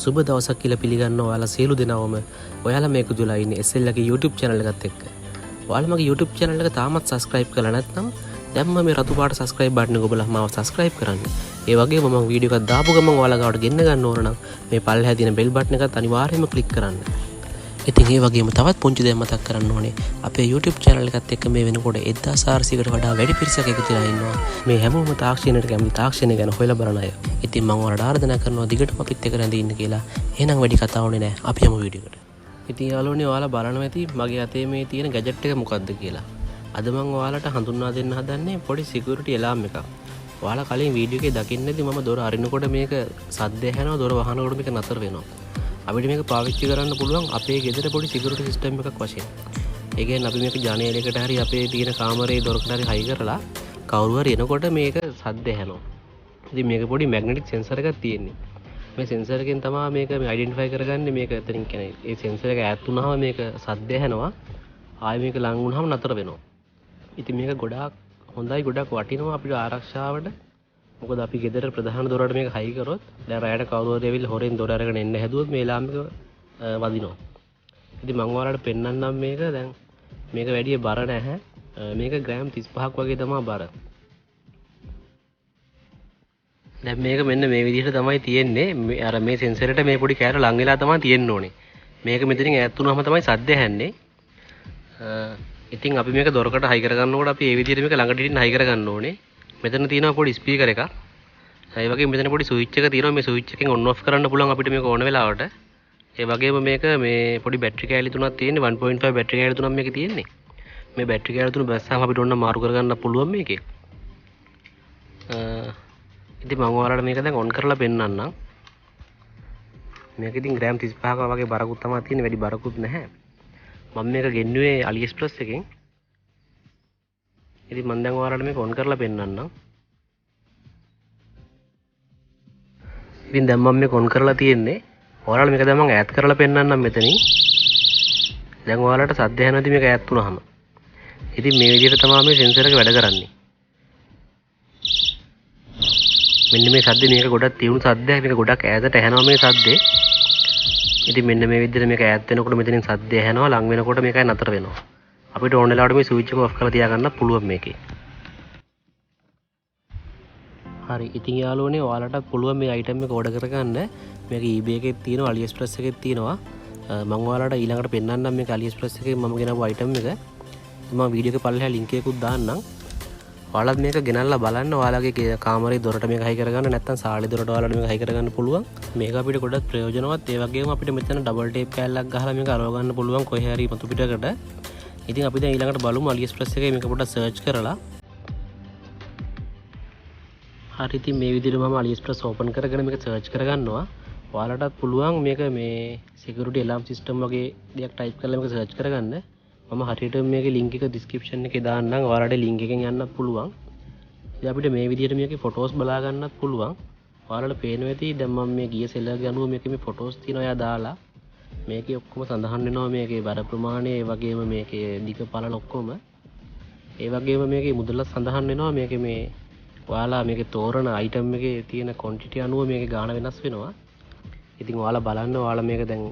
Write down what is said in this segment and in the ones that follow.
සුබ දවසක් කියලා පිළිගන්නවා ඔයාලා සියලු දෙනාම. ඔයාලා මේක දුලා ඉන්නේ SL ගේ YouTube channel එකත් එක්ක. ඔයාලා මගේ YouTube channel එක තාමත් subscribe කරලා නැත්නම් දැන්ම මේ රතු පාට subscribe button එක ඔබලා මාව subscribe කරන්න. ඒ වගේම මම වීඩියෝ එකක් දාපු ගමන් ඔයාලා ගාවට ගෙන්න ගන්න ඕන නම් මේ පල්ලෙහා තියෙන bell button එකත් අනිවාර්යයෙන්ම click කරන්න. ඉතින් ඒ වගේම තවත් පුංචි දෙයක් මතක් කරන්න ඕනේ. අපේ YouTube channel එකත් එක්ක මේ වෙනකොට 1400කට වඩා වැඩි පිරිසක් එකතු වෙලා ඉන්නවා. මේ හැමෝම තාක්ෂණයට කැමති තාක්ෂණය ගැන හොයලා බලන අය. ඉතින් මම ඔයාලට ආරාධනා කරනවා දිගටම අපිත් එක්ක රැඳී ඉන්න කියලා. එහෙනම් වැඩි කතා ඕනේ නැහැ. අපි යමු වීඩියෝ එකට. ඉතින් යාළුවනේ ඔයාලා බලනවා ඇති මගේ අතේ මේ තියෙන ගැජට් එක මොකක්ද කියලා. අද මම ඔයාලට හඳුන්වා දෙන්න හදන්නේ පොඩි security alarm එකක්. ඔයාලා කලින් වීඩියෝ එකේ දකින්නදී මම දොර අරිනකොට මේක සද්ද ඇහෙනවා, දොර වහනකොට මේක නතර වෙනවා. අපිට මේක පාවිච්චි කරන්න පුළුවන් අපේ ගෙදර පොඩි සිකියුරිටි සිස්ටම් එකක් වශයෙන්. ඒ කියන්නේ අපි මේක ජනේලයකට හරි අපේ තියෙන කාමරේ දොරකට හරි හයි කරලා කවුරු හරි එනකොට මේක සද්ද ඇහෙනවා. ඉතින් මේක පොඩි මැග්නටික් සෙන්සර් එකක් තියෙන්නේ. මේ සෙන්සර් එකෙන් තමයි මේක අයිඩෙන්ටිෆයි කරගන්නේ මේක එතනින් කියන්නේ. ඒ සෙන්සර් එක ඈත් වුණාම මේක සද්ද ඇහෙනවා. ආයෙ මේක ලං වුණාම නතර වෙනවා. ඉතින් මේක ගොඩාක් හොඳයි, ගොඩාක් වටිනවා අපිට ආරක්ෂාවට. මොකද අපි ගෙදර ප්‍රධාන දොරට මේක හයි කරොත් දැන් රැයට කවුරු හරි ඇවිල්ලා හොරෙන් දොර අරගෙන එන්න හැදුවොත් මේ ලාම් එක වදිනවා. ඉතින් මම ඔයාලට පෙන්නන්නම් මේක. දැන් මේක වැඩි බර නැහැ. මේක ග්‍රෑම් 35ක් වගේ තමයි බර. දැන් මේක මෙන්න මේ විදිහට තමයි තියෙන්නේ. අර මේ සෙන්සරෙට මේ පොඩි කෑල්ල ලං වෙලා තමයි තියෙන්න ඕනේ. මේක මෙතනින් ඈත් වුණාම තමයි සද්ද ඇහෙන්නේ. ඉතින් අපි මේක දොරකට හයි කරගන්නකොට අපි මේ විදිහට මේක ළඟට ඉන්න හයි කරගන්න ඕනේ. මෙතන තියෙනවා පොඩි ස්පීකර් එකක්. ඒ වගේම මෙතන පොඩි ස්විච් එක තියෙනවා. මේ ස්විච් එකෙන් ඔන් ඔෆ් කරන්න පුළුවන් අපිට මේක ඕන වෙලාවට. ඒ වගේම මේක මේ පොඩි බැටරි කෑලි තුනක් තියෙන්නේ. 1.5 බැටරි කෑලි තුනක් මේකේ තියෙන්නේ. මේ බැටරි කෑලි තුන බැස්සාම අපිට ඕන මාරු කරගන්න පුළුවන් මේකේ. ඉතින් මම ඔයාලට මේක දැන් ඔන් කරලා පෙන්නන්නම්. මේක ඉතින් ග්‍රෑම් 35ක වගේ බරකුත් තමයි තියෙන්නේ. වැඩි බරකුත් නැහැ. මම මේක ගෙන්නුවේ AliExpress එකෙන්. ඉතින් මම දැන් ඔයාලට මේක ඔන් කරලා පෙන්නන්නම්. ඉතින් දැන් මම මේක ඔන් කරලා තියෙන්නේ. ඔයාලට මේක දැන් මම ඈඩ් කරලා පෙන්නන්නම් මෙතනින්. දැන් ඔයාලට සද්ද ඇහෙනවද මේක ඈඩ් වුණාම. ඉතින් මේ විදිහට තමයි මේ සෙන්සර් එක වැඩ කරන්නේ. මෙන්න මේ සද්දේ මේක ගොඩක් තියුණු සද්දයක්. මේක ගොඩක් ඈතට ඇහෙනවා මේ සද්දේ. ඉතින් මෙන්න මේ විදිහට මේක ඈත් වෙනකොට මෙතනින් සද්ද ඇහෙනවා, ලං වෙනකොට මේකයි නතර වෙනවා. අපිට ඕන වෙලාවට මේ ස්විච් එක ඔෆ් කරලා තියාගන්න පුළුවන් මේකේ. හරි. ඉතින් යාළුවනේ ඔයාලටත් පුළුවන් මේ අයිටම් එක ඕඩර් කරගන්න. මේක eBay එකේ තියෙනවා, AliExpress එකේ තියෙනවා. මම ඔයාලට ඊළඟට පෙන්නන්නම් මේක AliExpress එකේ මම ගෙනාවු අයිටම් එක. මම වීඩියෝ එකේ පල්ලෙහා ලින්ක් එකකුත් දාන්නම්. ඔයාලත් මේක ගෙනල්ලා බලන්න. ඔයාලගේ කාමරේ දොරට මේක හයි කරගන්න, නැත්නම් සාලේ දොරට ඔයාලට මේක හයි කරගන්න පුළුවන්. මේක අපිට ගොඩක් ප්‍රයෝජනවත්. ඒ වගේම අපිට මෙතන ඩබල් ටේප් කෑල්ලක් ගහලා මේක අරව ගන්න පුළුවන් කොහේ හරි මතු පිටකට. ඉතින් අපි දැන් ඊළඟට බලමු AliExpress එකේ මේක පොඩ්ඩක් සර්ච් කරලා. හරි. ඉතින් මේ විදිහට මම AliExpress ඕපන් කරගෙන මේක සර්ච් කරගන්නවා. ඔයාලටත් පුළුවන් මේක මේ security alarm system වගේ දෙයක් type කරලා මේක සර්ච් කරගන්න. මම හරියට මේකේ link එක description එකේ දාන්නම්. ඔයාලට link එකෙන් යන්නත් පුළුවන්. ඉතින් අපිට මේ විදිහට මේකේ photos බලා ගන්නත් පුළුවන්. ඔයාලට පේනවා ඇති දැන් මම මේ ගිය සෙල්ලර් ගනුව මේකේ මේ photos තියෙනවා එයා දාලා. මේකේ ඔක්කොම සඳහන් වෙනවා මේකේ බර ප්‍රමාණය, ඒ වගේම මේකේ දිග පළල ඔක්කොම. ඒ වගේම මේකේ මුදලත් සඳහන් වෙනවා. මේකේ මේ ඔයාලා මේකේ තෝරන අයිටම් එකේ තියෙන quantity අනුව මේකේ ගාණ වෙනස් වෙනවා. ඉතින් ඔයාලා බලන්න. ඔයාලා මේක දැන්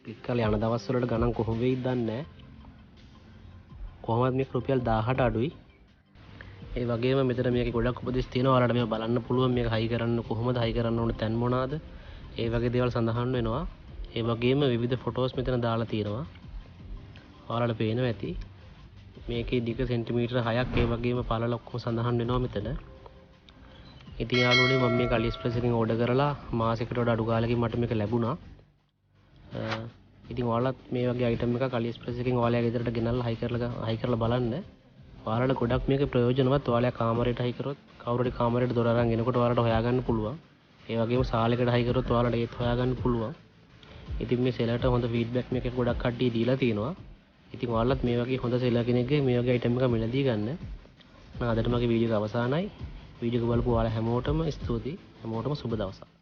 ක්ලික් කරලා යන දවස් වලට ගණන් කොහොම වෙයිද දන්නේ නැහැ. කොහොමද මේක රුපියල් 1000ට අඩුයි. ඒ වගේම මෙතන මේකේ ගොඩක් උපදෙස් තියෙනවා. ඔයාලට මේක බලන්න පුළුවන්. මේක හයි කරන්න කොහොමද, හයි කරන්න ඕන තැන් මොනවාද, ඒ වගේ දේවල් සඳහන් වෙනවා. ඒ වගේම විවිධ ෆොටෝස් මෙතන දාලා තියෙනවා. ඔයාලට පේනවා ඇති. මේකේ දිග සෙන්ටිමීටර 6ක්, ඒ වගේම පළල ඔක්කොම සඳහන් වෙනවා මෙතන. ඉතින් යාළුවනේ මම මේක AliExpress එකෙන් ඕඩර් කරලා මාසෙකට වඩා අඩු කාලෙකින් මට මේක ලැබුණා. ඉතින් ඔයාලත් මේ වගේ අයිටම් එකක් AliExpress එකෙන් ඔයාලගේ ගෙදරට ගෙනල්ලා හයි කරලා බලන්න. ඔයාලට ගොඩක් මේක ප්‍රයෝජනවත්. ඔයාලා කාමරේට හයි කරොත් කවුරු හරි කාමරේට දොර අරන් එනකොට ඔයාලට හොයාගන්න පුළුවන්. ඒ වගේම සාලෙකට හයි කරොත් ඔයාලට ඒත් හොයාගන්න පුළුවන්. ඉතින් මේ සෙලර්ට හොඳ ෆීඩ්බැක් මේක ගොඩක් කට්ටිය දීලා තියෙනවා. ඉතින් ඔයාලත් මේ වගේ හොඳ සෙලර් කෙනෙක්ගේ මේ වගේ අයිටම් එකක් මිලදී ගන්න. අදට මගේ වීඩියෝ එක අවසానයි. වීඩියෝ එක බලපු ඔයාලා හැමෝටම ස්තුතියි. හැමෝටම සුබ දවසක්.